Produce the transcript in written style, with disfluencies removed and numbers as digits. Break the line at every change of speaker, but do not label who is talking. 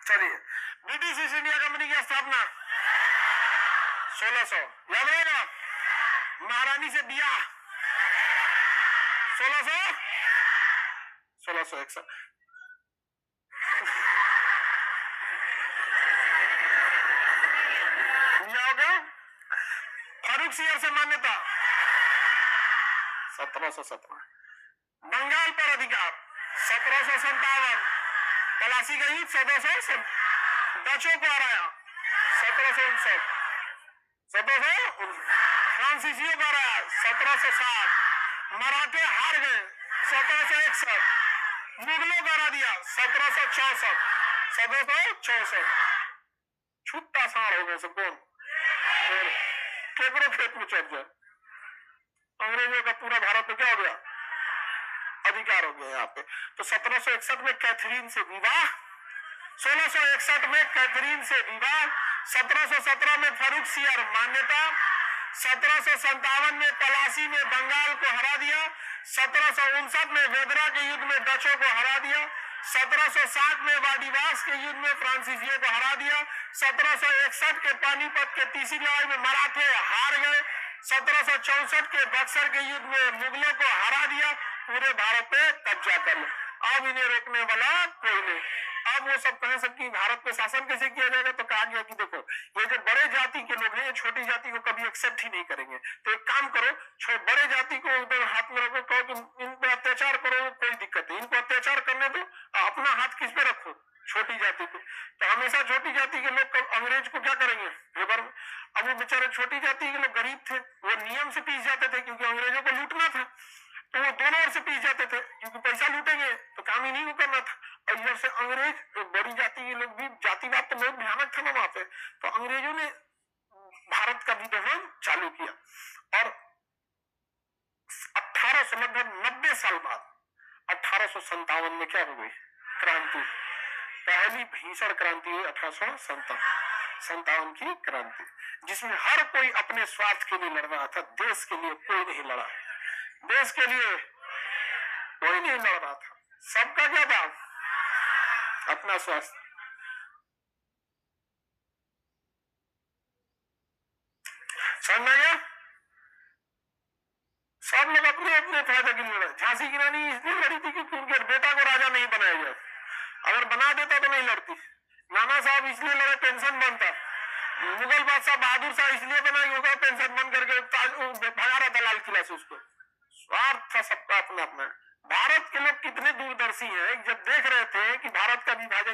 चलिए, British east India company की स्थापना 1600, याद रहेगा। महारानी से बियाह 1661। फारूक सियर से मान्यता 1717। बंगाल पर अधिकार 1757। पलासी का युद्ध 1700। डचों को हराया 1759। फ्रांसीसियों को हराया 1760। मराठे हार गए 1761। मुगलों को हरा दिया 1764। छुट्टा सार हो गए सब कौन केकरो खेत में चढ़ जाए। अंग्रेजों का पूरा भारत में क्या हो गया, अधिकार हो गया यहाँ पे। तो 1761 में कैथरीन से विवाह, 1661 में कैथरीन से विवाह, 1717 में फारूक सियर मान्यता, 1757 में पलासी में बंगाल को हरा दिया, 1759 में वेदरा के युद्ध में डचों को हरा दिया, 1760 में वाडिवास के युद्ध में फ्रांसीसियों को हरा दिया, 1761 के पानीपत के तीसरी लड़ाई में मराठे हार गए, 1764 के बक्सर के युद्ध में मुगलों को हरा दिया, पूरे भारत पे कब्जा कर लो। अब इन्हें रोकने वाला कोई नहीं। अब वो सब कह सकती भारत पे शासन कैसे किया जाएगा, तो कहा गया कि देखो ये जो बड़े जाति के लोग हैं ये छोटी जाति को कभी एक्सेप्ट ही नहीं करेंगे। तो एक काम करो, बड़े जाति को उधर हाथ में रखो, कहो तुम इन पे अत्याचार करो, कोई दिक्कत नहीं, इनको अत्याचार करने दो, अपना हाथ किस पे रखो, छोटी जाति पे। तो हमेशा छोटी जाति के लोग अंग्रेज को क्या करेंगे, अब वो बेचारे छोटी जाति के लोग गरीब थे, वो नियम से पीस जाते थे क्योंकि अंग्रेजों को लूटना था, तो वो दोनों ओर से पीस जाते थे क्योंकि पैसा लूटेंगे तो काम ही नहीं करना था। और इधर से अंग्रेज बड़ी जाति के लोग भी, जातिवाद तो बहुत भयानक था ना वहां पे, तो अंग्रेजों ने भारत का विभाजन चालू किया। और 1800 लगभग 90 साल बाद 1857 में क्या हो गई क्रांति, पहली भीषण क्रांति हुई 1857 की क्रांति, जिसमें हर कोई अपने स्वार्थ के लिए लड़ रहा था, देश के लिए कोई नहीं लड़ा, देश के लिए कोई नहीं लड़ रहा था, सबका क्या था, अपना स्वार्थ। समझ गया, सब लोग अपने अपने फायदे के लिए लड़े। झांसी की रानी इसलिए लड़ी थी कि उनके बेटा को राजा नहीं बनाया गया, अगर बना देता तो नहीं लड़ती। नाना साहब इसलिए लड़े पेंशन बनता, मुगल बादशाह बहादुर शाह इसलिए बना होगा पेंशन बन करके भगा रहा था लाल किला से उसको। स्वार्थ था सबका अपना अपना। भारत के लोग कितने दूरदर्शी हैं, जब देख रहे थे कि भारत का विभाजन